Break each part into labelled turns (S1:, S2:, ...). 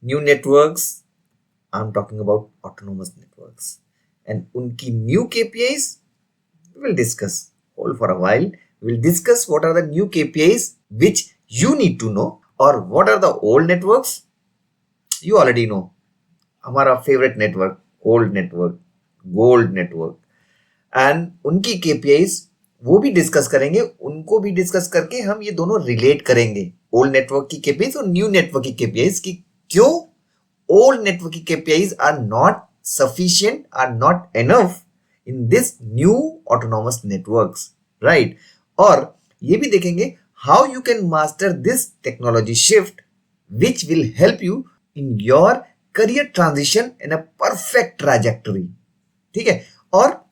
S1: New networks, I'm talking about autonomous networks. And unki new KPIs, we will discuss. Hold for a while. We will discuss what are the new KPIs which you need to know, or what are the old networks. You already know. हमारा favourite network, old network, gold network, and उनकी KPIs वो भी discuss करेंगे. उनको भी discuss करके हम ये दोनों रिलेट करेंगे, ओल्ड नेटवर्क की केपीआईज और न्यू नेटवर्क की केपीआईज, की क्यों ओल्ड नेटवर्क की KPIs are not sufficient, are not enough in this new autonomous networks, right. और ये भी देखेंगे how you can master this technology shift which will help you in your career transition in a perfect trajectory. ठीक है. और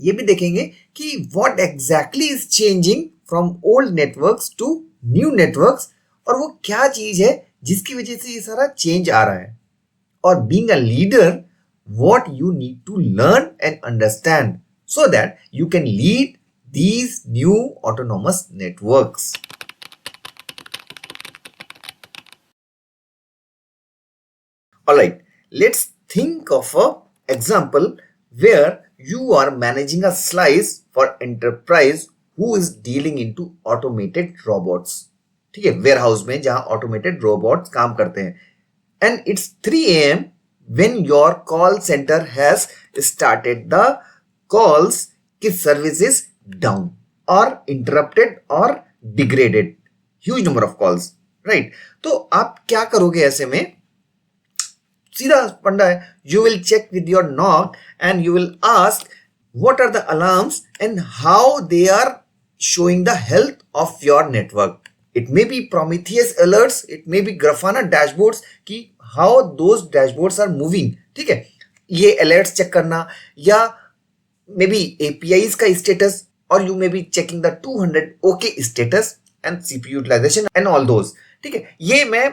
S1: ये भी देखेंगे कि what exactly is changing from old networks to new networks, और वो क्या चीज है जिसकी वजह से ये सारा चेंज आ रहा है. और being a leader, what you need to learn and understand so that you can lead these new autonomous networks. Alright, let's think of a example where you are managing a slice for enterprise who is dealing into automated robots. ठीक है, warehouse में जहां automated robots काम करते हैं. And it's 3 a.m. when your call center has started the calls ki service is down or interrupted or degraded. Huge number of calls, right? तो आप क्या करोगे ऐसे में? सीधा फंडा है, you will check with your knock and you will ask what are the alarms and how they are showing the health of your network. It may be Prometheus alerts, it may be Grafana dashboards कि how those dashboards are moving. ठीक है, ये alerts check करना, या may be APIs का status, or you may be checking the 200 OK status and CPU utilization and all those. ठीक है, ये मैं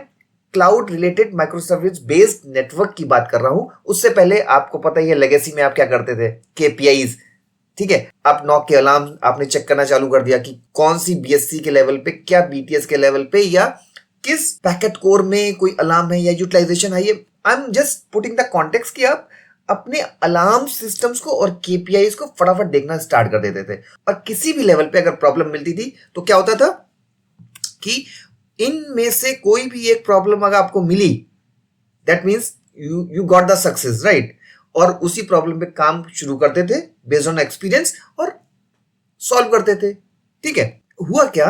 S1: cloud related micro service based network की बात कर रहा हूं. उससे पहले आपको पता ही है लेगेसी में आप क्या करते थे, KPIs. ठीक है, आप नॉक के अलार्म आपने चेक करना चालू कर दिया कि कौन सी BSC के लेवल पे, क्या BTS के लेवल पे, या किस पैकेट कोर में कोई अलार्म है या यूटिलाइजेशन है. ये आई am just putting the context कि आप अपने अलार्म सिस्टम्स को और KPIs को फटाफट देखना स्टार्ट कर देते थे. और किसी भी लेवल पे अगर प्रॉब्लम मिलती थी तो क्या होता था कि इनमें से कोई भी एक प्रॉब्लम अगर आपको मिली, that means you got the success, right. और उसी प्रॉब्लम पे काम शुरू करते थे बेस्ड ऑन एक्सपीरियंस और सॉल्व करते थे. ठीक है, हुआ क्या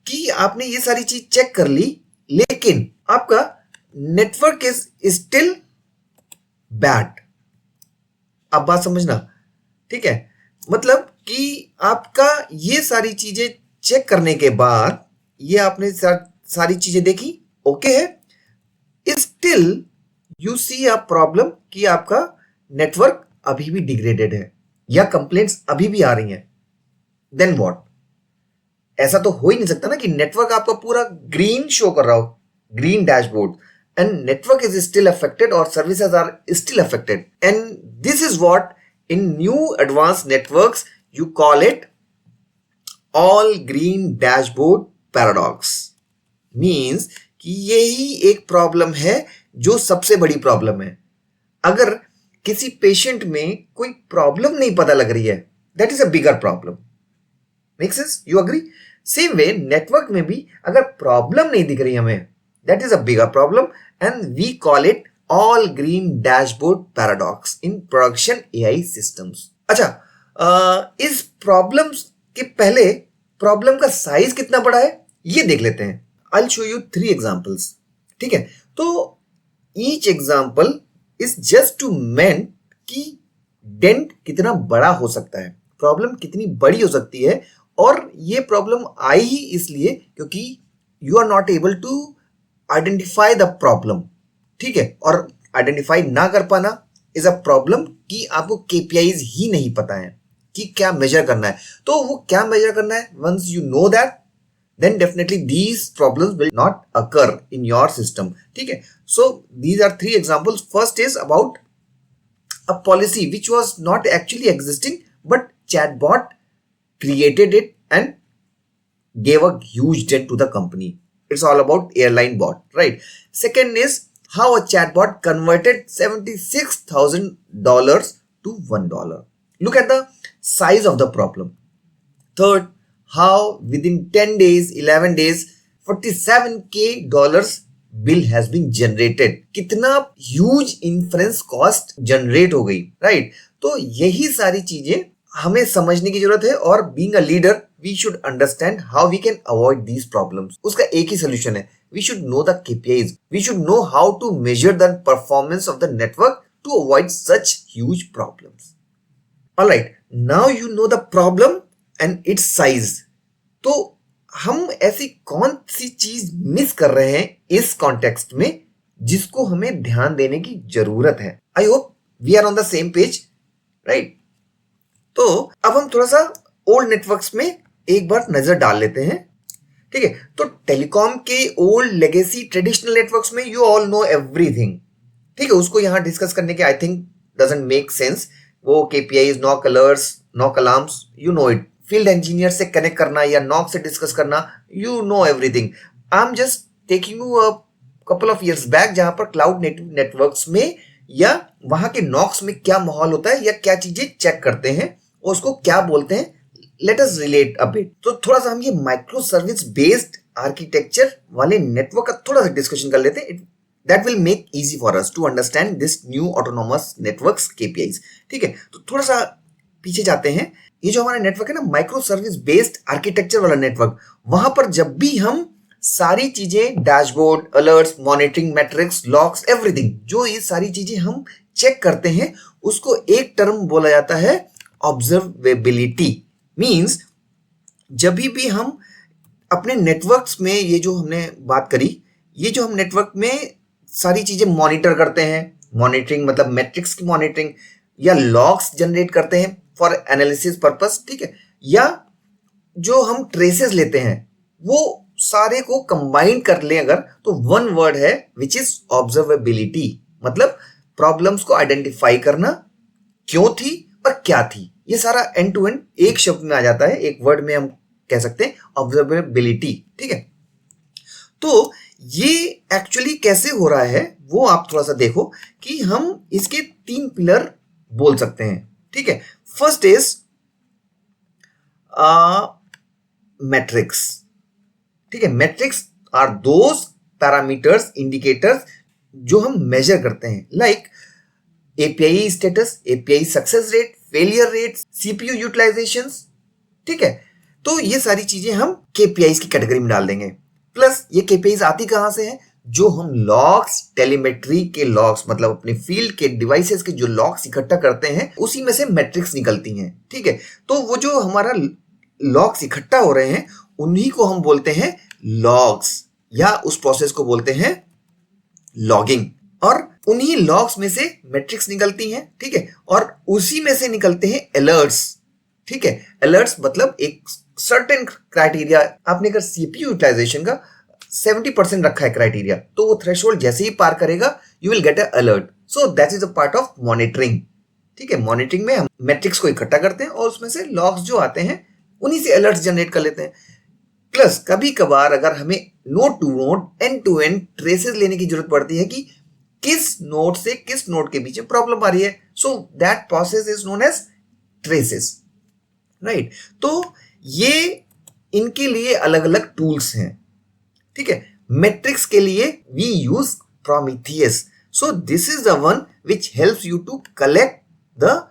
S1: कि आपने ये सारी चीज चेक कर ली, लेकिन आपका नेटवर्क इज स्टिल बैड. आप बात समझना. ठीक है, मतलब कि आपका ये सारी चीजें चेक करने के बाद, ये आपने सारी चीजें देखी, ओके है, still you see a problem कि आपका नेटवर्क अभी भी डिग्रेडेड है या कंप्लेंट्स अभी भी आ रही हैं. Then what? ऐसा तो हो ही नहीं सकता ना कि नेटवर्क आपका पूरा ग्रीन शो कर रहा हो, green dashboard, and network is still affected or services are still affected. And this is what in new advanced networks you call it all green dashboard paradox. Means कि यही एक problem है जो सबसे बड़ी प्रॉब्लम है. अगर किसी पेशेंट में कोई प्रॉब्लम नहीं पता लग रही है, that is a bigger problem. Make sense? You agree? Same way network में भी अगर प्रॉब्लम नहीं दिख रही हमें, that is a bigger problem, and we call it all green dashboard paradox in production AI systems. अच्छा, इस प्रॉब्लम के पहले प्रॉब्लम का साइज कितना बड़ा है ये देख लेते हैं. I'll show you 3 examples. ठीक है, तो each example is just to meant कि डेंट कितना बड़ा हो सकता है, प्रॉब्लम कितनी बड़ी हो सकती है. और ये प्रॉब्लम आई ही इसलिए क्योंकि you are not able to identify the problem. ठीक है, और आइडेंटिफाई ना कर पाना इज अ प्रॉब्लम कि आपको KPIs ही नहीं पता है कि क्या मेजर करना है. तो वो क्या मेजर करना है, once you know that, then definitely these problems will not occur in your system. ठीक है, so these are 3 examples. First is about a policy which was not actually existing, but chatbot created it and gave a huge dent to the company. It's all about airline bot, right? Second is how a chatbot converted $76,000 to $1. Look at the size of the problem. Third, how within 10 days, 11 days, $47K bill has been generated. कितना huge inference cost generate हो गई, right? तो यही सारी चीजें हमें समझने की जरूरत है और being a leader, we should understand how we can avoid these problems. उसका एक ही solution है. We should know the KPIs. We should know how to measure the performance of the network to avoid such huge problems. Alright, now you know the problem and its size. तो हम ऐसी कौन सी चीज miss कर रहे हैं इस context में जिसको हमें ध्यान देने की जरूरत है. I hope we are on the same page, right? तो अब हम थोड़ा सा ओल्ड नेटवर्क्स में एक बार नजर डाल लेते हैं. ठीक है, तो टेलीकॉम के ओल्ड लेगेसी ट्रेडिशनल नेटवर्क्स में यू ऑल नो एवरीथिंग. ठीक है, उसको यहां डिस्कस करने के I think doesn't make sense. वो KPIs, NOC alerts, NOC alarms, you know it. Field engineer से कनेक्ट करना या नॉक से डिस्कस करना, you know everything. I am just taking you a couple of years back जहां पर cloud networks में या वहां के नॉक्स में क्या माहौल होता है या क्या चीजें चेक करते हैं और उसको क्या बोलते हैं. Let us relate a bit. तो थोड़ा सा हम ये माइक्रो सर्विस बेस्ड आर्किटेक्चर वाले नेटवर्क का थोड़ा सा डिस्कशन कर लेते हैं. That will make easy for us to understand this new autonomous networks KPIs. ठीक है, तो थोड़ा सा पीछे जाते हैं. ये जो हमारा नेटवर्क है ना, माइक्रो सर्विस बेस्ड आर्किटेक्चर वाला नेटवर्क, वहां पर जब भी हम सारी चीजें, dashboard, alerts, monitoring, matrix, logs, everything, जो ये सारी चीजें हम चेक करते हैं, उसको एक टर्म बोला जाता है ऑब्जर्वेबिलिटी. मींस जब भी हम अपने नेटवर्क्स में, ये जो हमने बात करी, ये जो हम नेटवर्क में सारी चीजें मॉनिटर करते हैं, मॉनिटरिंग मतलब मैट्रिक्स की मॉनिटरिंग, या लॉग्स जनरेट करते हैं फॉर एनालिसिस पर्पस, ठीक है, या जो हम ट्रेसेस लेते हैं, वो सारे को कंबाइन कर ले अगर, तो वन वर्ड है विच इज ऑब्जर्वेबिलिटी. मतलब प्रॉब्लम्स को आइडेंटिफाई करना, क्यों थी और क्या थी, ये सारा एंड टू एंड एक शब्द में आ जाता है, एक वर्ड में हम कह सकते हैं ऑब्जर्वेबिलिटी. ठीक है, तो ये एक्चुअली कैसे हो रहा है वो आप थोड़ा सा देखो कि हम इसके 3 पिलर बोल सकते हैं. ठीक है, फर्स्ट इज मैट्रिक्स. ठीक है, metrics are those parameters, indicators जो हम मेजर करते हैं, like API status, API success rate, failure rate, CPU utilisations. ठीक है, तो ये सारी चीजें हम केपीआईज की कैटेगरी में डाल देंगे. प्लस ये केपीआईज आती कहां से है, जो हम लॉग्स, टेलीमेट्री के लॉग्स, मतलब अपने फील्ड के डिवाइसेस के जो लॉग्स इकट्ठा करते हैं, उसी में से मैट्रिक्स निकलती हैं. ठीक है, तो वो जो हमारा लॉग्स इकट्ठा हो रहे हैं, उन्हीं को हम बोलते हैं लॉग्स, या उस प्रोसेस को बोलते हैं लॉगिंग. और उन्हीं लॉग्स में से मैट्रिक्स निकलती हैं. ठीक है, और उसी में से निकलते हैं अलर्ट्स. ठीक है, अलर्ट्स मतलब एक सर्टेन क्राइटेरिया, आपने अगर सीपीयू यूटिलाइजेशन का 70% रखा है क्राइटेरिया, तो वो थ्रेशोल्ड जैसे ही पार करेगा, you will get a alert. So that is a part of monitoring. ठीक है, मॉनिटरिंग में हम मैट्रिक्स को इकट्ठा करते हैं और उसमें से लॉग्स जो आते हैं उन्हीं से अलर्ट्स जनरेट कर लेते हैं. प्लस कभी कभार अगर हमें node to node, end to end traces लेने की जरूरत पड़ती है कि किस नोड से किस नोड के बीच में प्रॉब्लम आ रही है, so that process is known as traces, right. तो ये इनके लिए अलग अलग टूल्स हैं. ठीक है, मैट्रिक्स के लिए we use Prometheus. So this is the one which helps you to collect the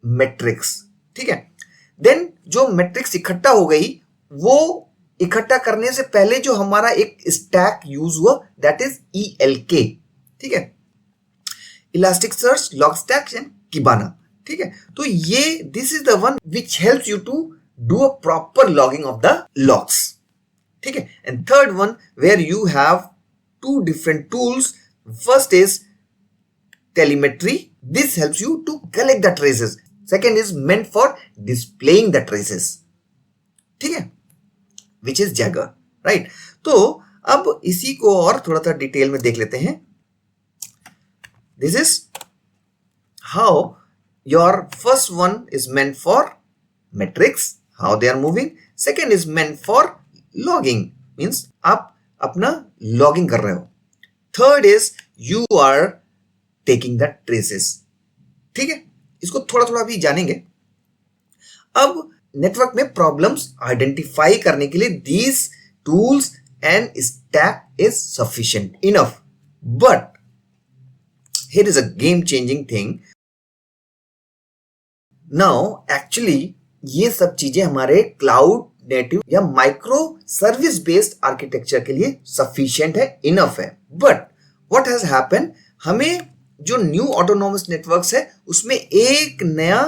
S1: metrics. ठीक है, देन जो मैट्रिक्स इकट्ठा हो गई, वो इकट्ठा करने से पहले जो हमारा एक स्टैक यूज हुआ, दैट इज ELK. ठीक है, elastic search, log stack and Kibana. ठीक है, तो ये this is the one which helps you to do a proper logging of the logs. ठीक है, and third one where you have 2 different tools. First is telemetry. This helps you to collect the traces. Second is meant for displaying the traces. ठीक है, which is Jagger, right? तो अब इसी को और थोड़ा सा डिटेल में देख लेते हैं. This is how your first one is meant for metrics, how they are moving. Second is meant for logging, means आप अपना logging कर रहे हो. Third is you are taking the traces. ठीक है, इसको थोड़ा थोड़ा भी जानेंगे. अब नेटवर्क में प्रॉब्लम्स आइडेंटिफाई करने के लिए these tools and stack is sufficient enough. But here is a game changing thing. Now actually ये सब चीजें हमारे क्लाउड नेटिव या माइक्रो सर्विस बेस्ड आर्किटेक्चर के लिए सफिशिएंट है, इनफ है. बट व्हाट हैज हैपन, हमें जो न्यू ऑटोनोमस नेटवर्क्स है उसमें एक नया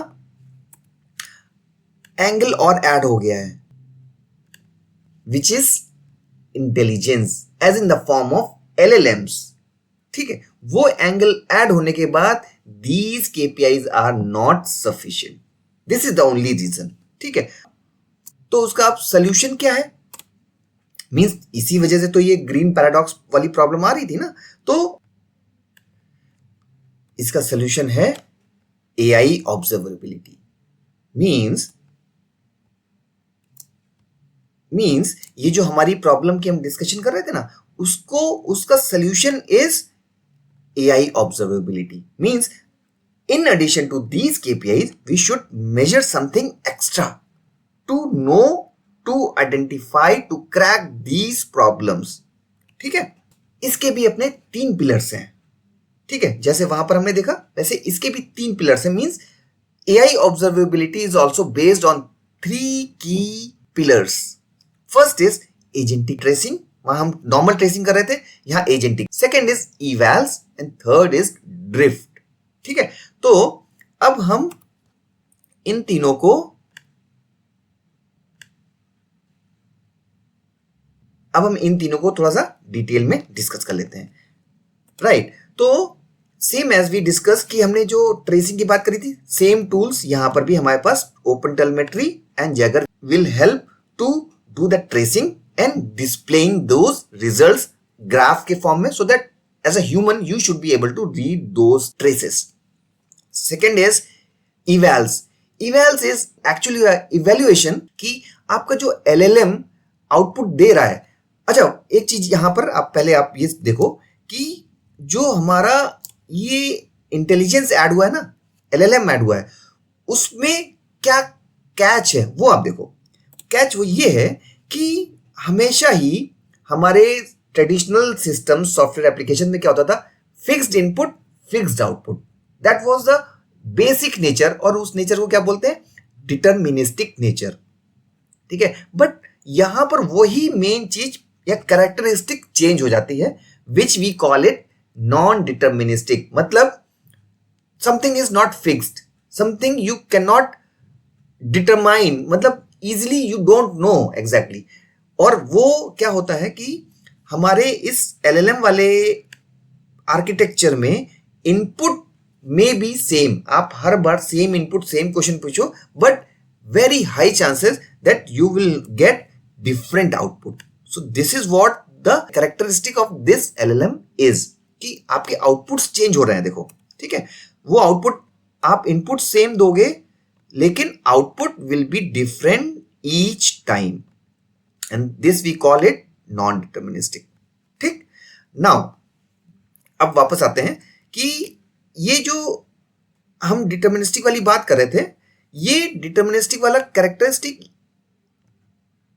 S1: एंगल और ऐड हो गया है, which is intelligence as in the form of LLMs. ठीक है, वो एंगल ऐड होने के बाद these KPIs are not sufficient. This is the only reason. ठीक है, तो उसका अब सोल्यूशन क्या है? मींस इसी वजह से तो ये ग्रीन पैराडॉक्स वाली प्रॉब्लम आ रही थी ना. तो इसका सोल्यूशन है AI ऑब्जर्वेबिलिटी. मींस ये जो हमारी प्रॉब्लम की हम डिस्कशन कर रहे थे ना, उसका solution is AI observability. Means in addition to these KPIs, we should measure something extra to know, to identify, to crack these problems. ठीक है, इसके भी अपने 3 पिलर्स हैं. ठीक है, जैसे वहां पर हमने देखा वैसे इसके भी 3 पिलर्स हैं. Means AI observability is also based on 3 key pillars. First is agentic tracing. वहां हम नॉर्मल ट्रेसिंग कर रहे थे, यहां agentic. Second is evals and third is drift. ठीक है, तो अब हम इन तीनों को थोड़ा सा डिटेल में डिस्कस कर लेते हैं. राइट, तो सेम एज वी डिस्कस कि हमने जो ट्रेसिंग की बात करी थी, सेम टूल्स यहां पर भी हमारे पास open telemetry and Jaeger will help to do the tracing and displaying those results graph के फॉर्म में, so that as a human you should be able to read those traces. Second is evals. Evals is actually a evaluation कि आपका जो LLM output दे रहा है. अच्छा, एक चीज यहां पर आप ये देखो कि जो हमारा ये इंटेलिजेंस ऐड हुआ है ना, LLM ऐड हुआ है, उसमें क्या कैच है वो आप देखो. कैच वो ये है कि हमेशा ही हमारे ट्रेडिशनल सिस्टम सॉफ्टवेयर एप्लीकेशन में क्या होता था, fixed input fixed output. That was the basic nature, और उस नेचर को क्या बोलते हैं, डिटरमिनिस्टिक नेचर. ठीक है, बट यहां पर वही मेन चीज या कैरेक्टरिस्टिक चेंज हो जाती है, which we call it non deterministic. मतलब something is not fixed, something you can not determine, मतलब easily you don't know exactly. और वो क्या होता है कि हमारे इस LLM वाले आर्किटेक्चर में इनपुट में बी सेम, आप हर बार सेम इनपुट सेम क्वेश्चन पूछो, but very high chances that you will get different output. So this is what the characteristic of this LLM is, कि आपके आउटपुट्स चेंज हो रहे हैं. देखो, ठीक है, वो आउटपुट आप इनपुट सेम दोगे लेकिन output will be different each time, and this we call it non-deterministic. ठीक, नाउ अब वापस आते हैं कि ये जो हम डिटर्मिनिस्टिक वाली बात कर रहे थे, ये डिटर्मिनिस्टिक वाला कैरेक्टरिस्टिक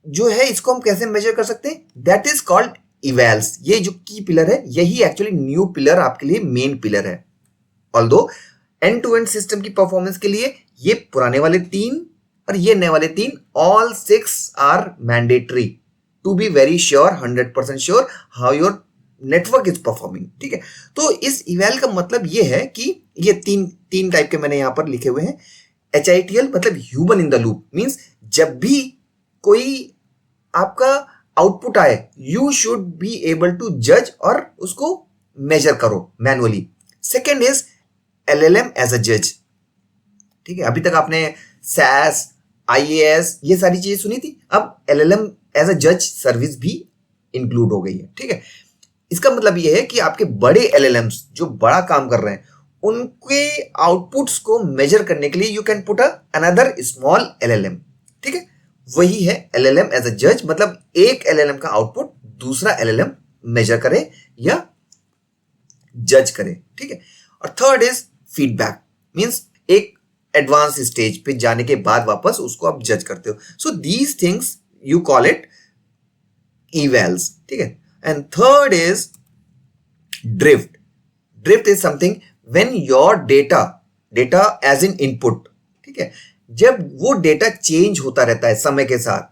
S1: जो है इसको हम कैसे मेजर कर सकते हैं, दैट इज कॉल्ड इवैल्स. ये जो की पिलर है यही एक्चुअली न्यू पिलर आपके लिए मेन पिलर है. Although end to end system की परफॉर्मेंस के लिए ये पुराने वाले 3 और ये नए वाले 3, all 6 are mandatory to be very sure, 100% sure how your network is performing. ठीक है, तो इस eval का मतलब ये है कि ये तीन टाइप के मैंने यहां पर लिखे हुए हैं. HITL मतलब human in the loop, means जब भी कोई आपका आउटपुट आए you should be able to जज और उसको मेजर करो manually. Second is LLM as a जज. ठीक है, अभी तक आपने SAS, IAS ये सारी चीजें सुनी थी, अब LLM एज अ जज सर्विस भी इंक्लूड हो गई है. ठीक है, इसका मतलब ये है कि आपके बड़े LLMs जो बड़ा काम कर रहे हैं उनके आउटपुट्स को मेजर करने के लिए you can put another small LLM. ठीक है, वही है LLM एज अ जज, मतलब एक LLM का आउटपुट दूसरा LLM मेजर करे या जज करे, ठीक है। और थर्ड इज फीडबैक, मीन्स एक एडवांस स्टेज पे जाने के बाद वापस उसको आप जज करते हो। So these things you call it evals, ठीक है। And third is drift. Drift is something when your data as in input, ठीक है, जब वो डेटा चेंज होता रहता है समय के साथ,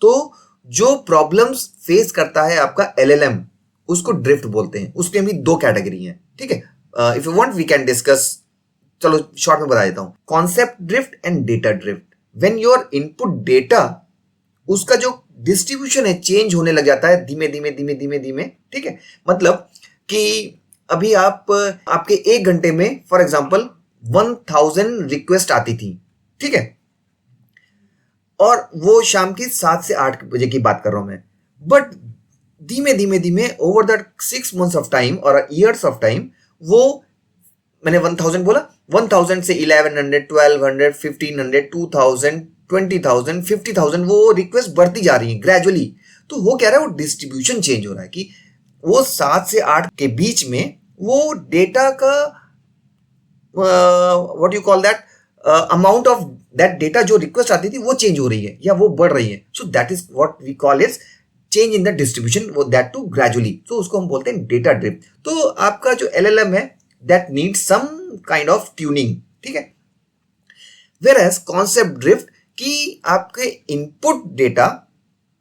S1: तो जो प्रॉब्लम्स फेस करता है आपका एलएलएम, उसको ड्रिफ्ट बोलते हैं। उसके भी दो कैटेगरी हैं, ठीक है। If you want we can discuss, चलो शॉर्ट में बता देता हूं। Concept drift and data drift, when your input data, उसका जो डिस्ट्रीब्यूशन है चेंज होने लग जाता है धीमे धीमे धीमे धीमे धीमे, ठीक है। मतलब कि अभी आपके एक घंटे में फॉर एग्जांपल 1000 रिक्वेस्ट आती थी, ठीक है, और वो शाम की 7 से 8 बजे की बात कर रहा हूं मैं। बट धीमे धीमे धीमे over the 6 months of time और ईयर्स ऑफ टाइम, वो मैंने 1000 बोला, 1000 से 1100, 1200, 1500, 2000, 20,000, 50,000 वो रिक्वेस्ट बढ़ती जा रही है ग्रेजुअली। तो वो कह रहा है वो डिस्ट्रीब्यूशन चेंज हो रहा है कि वो 7 से 8 के बीच में वो डेटा का what you call that amount of that data जो रिक्वेस्ट आती थी वो चेंज हो रही है या वो बढ़ रही है। So that is what we call is change in the distribution, वो दैट टू ग्रेजुअली। तो उसको हम बोलते हैं डेटा ड्रिफ्ट। तो आपका जो एलएलएम है that needs some kind of tuning, ठीक है। वेयरएज कॉन्सेप्ट ड्रिफ्ट कि आपके इनपुट डेटा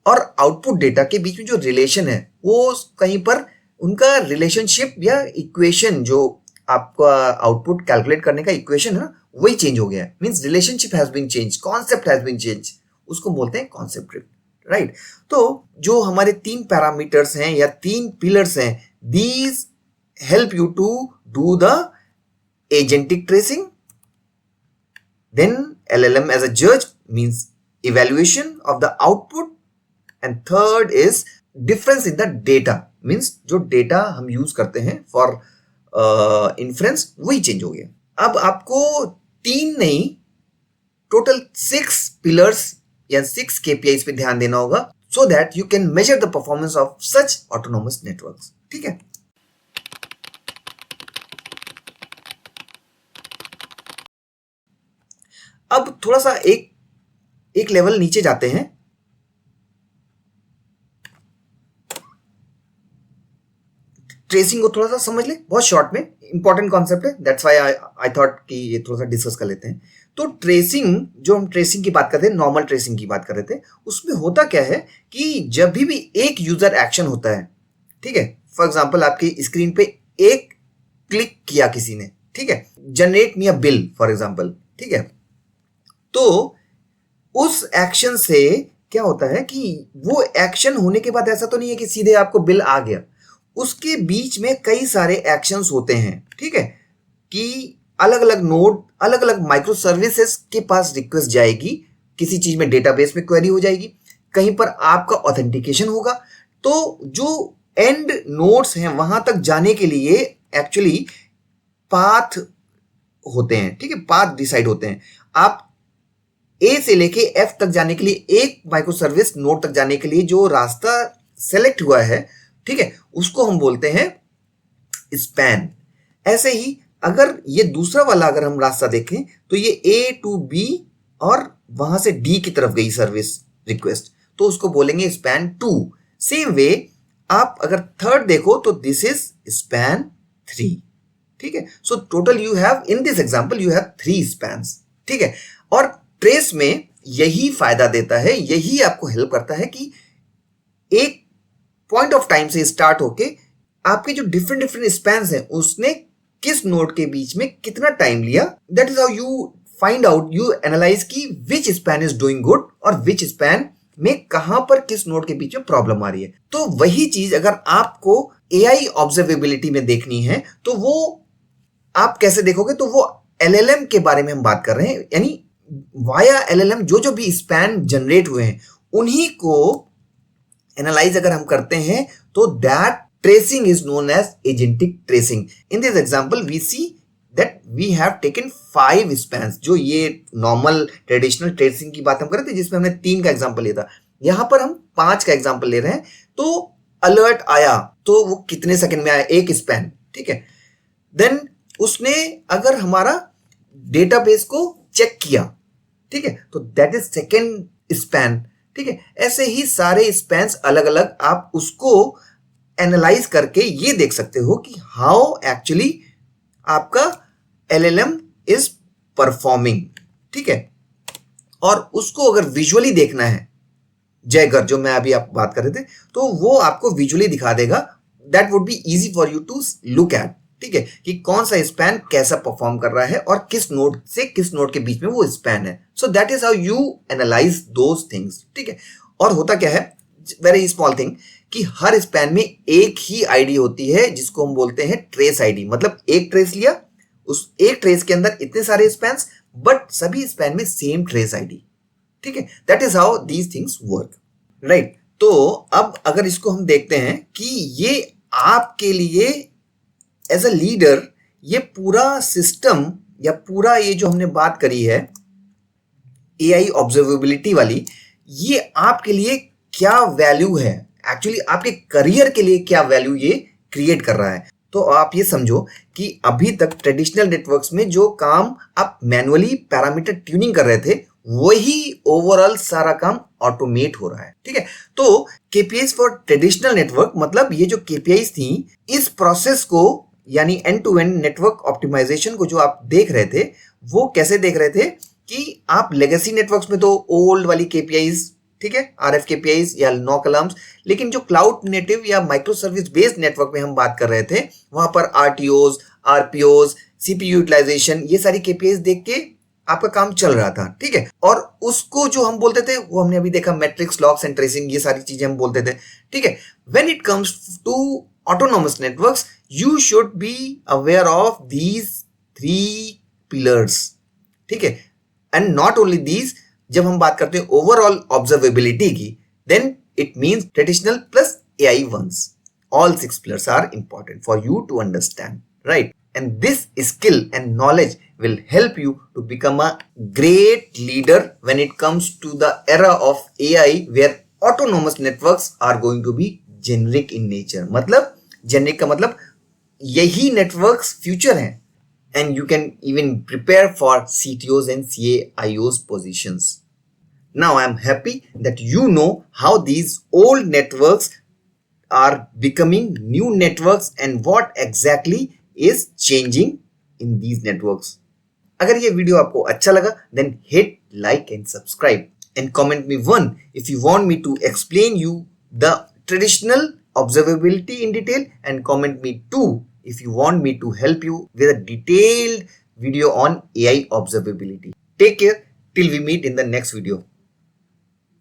S1: और आउटपुट डेटा के बीच में जो रिलेशन है, वो कहीं पर उनका रिलेशनशिप या इक्वेशन, जो आपका आउटपुट कैलकुलेट करने का इक्वेशन है ना, वही चेंज हो गया है। Means relationship has been change, concept has been change, उसको बोलते हैं कॉन्सेप्ट ड्रिफ्ट, राइट। तो जो हमारे 3 पैरामीटर्स हैं या 3 पिलर्स हैं, these help you to do the agentic tracing, then LLM as a judge means evaluation of the output, and third is difference in the data, means जो data हम use करते हैं for inference वही change हो गया। अब आपको 3 नहीं, टोटल 6 pillars या 6 KPIs पे ध्यान देना होगा, so that you can measure the performance of such autonomous networks, ठीक है। अब थोड़ा सा एक लेवल नीचे जाते हैं। ट्रेसिंग को थोड़ा सा समझ ले, बहुत शॉर्ट में, इंपॉर्टेंट कॉन्सेप्ट है, दैट्स व्हाई आई थॉट कि ये थोड़ा सा डिस्कस कर लेते हैं। तो ट्रेसिंग, जो हम ट्रेसिंग की बात कर रहे थे, नॉर्मल ट्रेसिंग की बात कर रहे थे, उसमें होता क्या है कि जब भी एक यूजर एक्शन होता है, ठीक है, फॉर एग्जांपल आपकी स्क्रीन पे एक क्लिक किया किसी ने, ठीक है, generate me a bill for example, ठीक है, तो उस एक्शन से क्या होता है कि वो एक्शन होने के बाद ऐसा तो नहीं है कि सीधे आपको बिल आ गया, उसके बीच में कई सारे एक्शंस होते हैं, ठीक है, कि अलग अलग नोड, अलग अलग माइक्रो सर्विसेज के पास रिक्वेस्ट जाएगी, किसी चीज में डेटाबेस में क्वेरी हो जाएगी, कहीं पर आपका ऑथेंटिकेशन होगा। तो जो एंड नोड्स हैं वहां तक जाने के लिए एक्चुअली पाथ होते हैं, ठीक है, पाथ डिसाइड होते हैं। आप ए से लेके एफ तक जाने के लिए, एक माइक्रो सर्विस नोड तक जाने के लिए जो रास्ता सेलेक्ट हुआ है, ठीक है, उसको हम बोलते हैं स्पैन। ऐसे ही अगर ये दूसरा वाला अगर हम रास्ता देखें तो ये ए टू बी और वहां से डी की तरफ गई सर्विस रिक्वेस्ट, तो उसको बोलेंगे स्पैन 2। सेम वे आप अगर थर्ड देखो तो दिस इज स्पैन 3, ठीक है। So total you have in this example you have 3 spans, ठीक है। और ट्रेस में यही फायदा देता है, यही आपको हेल्प करता है कि एक पॉइंट ऑफ टाइम से स्टार्ट होके आपके जो डिफरेंट डिफरेंट स्पैन्स हैं उसने किस नोड के बीच में कितना टाइम लिया, that is how you find out, you analyse की विच स्पैन इज डूइंग गुड और विच स्पैन में कहां पर किस नोड के बीच में प्रॉब्लम आ रही है। तो वही चीज अगर आपको एआई ऑब्जर्वेबिलिटी में देखनी है तो वो आप कैसे देखोगे, तो वो एलएलएम के बारे में हम बात कर रहे हैं, यानी वाया एलएलएम जो भी स्पैन जनरेट हुए हैं उन्हीं को एनालाइज अगर हम करते हैं तो that tracing is known as agentic tracing. In this example we see that we have taken 5 spans. जो ये नॉर्मल ट्रेडिशनल ट्रेसिंग की बात हम कर रहे थे जिसमें हमने 3 का एग्जांपल लिया था, यहां पर हम 5 का एग्जांपल ले रहे हैं। तो अलर्ट आया तो वो कितने सेकंड में आया, एक स्पैन, ठीक है। देन उसने अगर हमारा डेटाबेस को चेक किया, ठीक है, तो दैट इज सेकेंड स्पैन, ठीक है। ऐसे ही सारे स्पैन्स अलग अलग आप उसको एनालाइज करके ये देख सकते हो कि हाउ एक्चुअली आपका एलएलएम इज परफॉर्मिंग, ठीक है। और उसको अगर विजुअली देखना है, जयगर जो मैं अभी आप बात कर रहे थे, तो वो आपको विजुअली दिखा देगा। That would be easy for you to look at, ठीक है, कि कौन सा स्पैन कैसा परफॉर्म कर रहा है और किस नोड से किस नोड के बीच में वो स्पैन है। So that is how you analyse those things, ठीक है। और होता क्या है, वेरी स्मॉल थिंग, कि हर स्पैन में एक ही आईडी होती है जिसको हम बोलते हैं ट्रेस आईडी। मतलब एक ट्रेस लिया, उस एक ट्रेस के अंदर इतने सारे स्पैन्स, बट सभी स्पैन में सेम ट्रेस आईडी, ठीक है। That is how these things work, right. तो अब अगर इसको हम देखते हैं कि ये आपके लिए एज अ लीडर ये पूरा सिस्टम या पूरा ये जो हमने बात करी है एआई ऑब्जर्वेबिलिटी वाली, ये आपके लिए क्या वैल्यू है, एक्चुअली आपके करियर के लिए क्या वैल्यू ये क्रिएट कर रहा है। तो आप ये समझो कि अभी तक ट्रेडिशनल नेटवर्क्स में जो काम आप मैनुअली पैरामीटर ट्यूनिंग कर रहे थे, वही ओवरऑल सारा काम ऑटोमेट हो रहा है, ठीक है। तो केपीआईज फॉर ट्रेडिशनल नेटवर्क, मतलब ये जो केपीआईज थी, इस प्रोसेस को यानी end to end network optimisation को जो आप देख रहे थे, वो कैसे देख रहे थे कि आप लेगेसी नेटवर्क्स में तो ओल्ड वाली केपीआईज, ठीक है, आरएफ केपीआईज या नॉक अलार्म्स, लेकिन जो क्लाउड नेटिव या माइक्रो सर्विस बेस्ड नेटवर्क में हम बात कर रहे थे, वहां पर आरटीओज, आरपीओज, सीपीयू यूटिलाइजेशन, ये सारी केपीआईज देख के आपका काम चल रहा था, ठीक है। और उसको जो हम बोलते थे वो हमने अभी देखा, मैट्रिक्स, लॉक्स एंड ट्रेसिंग, ये सारी चीजें हम बोलते थे, ठीक है। When it comes to autonomous networks, you should be aware of these three pillars, ठीक है। एंड नॉट ओनली दीज, जब हम बात करते हैं ओवरऑल ऑब्जर्वेबिलिटी की, then it means traditional plus AI ones, all 6 pillars are important for you to understand, right? And this skill and knowledge will help you to become a great leader when it comes to the era of AI, where autonomous networks are going to be generic in nature. मतलब generic का मतलब यही networks future हैं, and you can even prepare for CTOs and CIOs positions. Now I am happy that you know how these old networks are becoming new networks and what exactly is changing in these networks. अगर ये video आपको अच्छा लगा, then hit like and subscribe and comment me 1 if you want me to explain you the traditional observability in detail, and comment me 2 if you want me to help you with a detailed video on AI observability. Take care till we meet in the next video.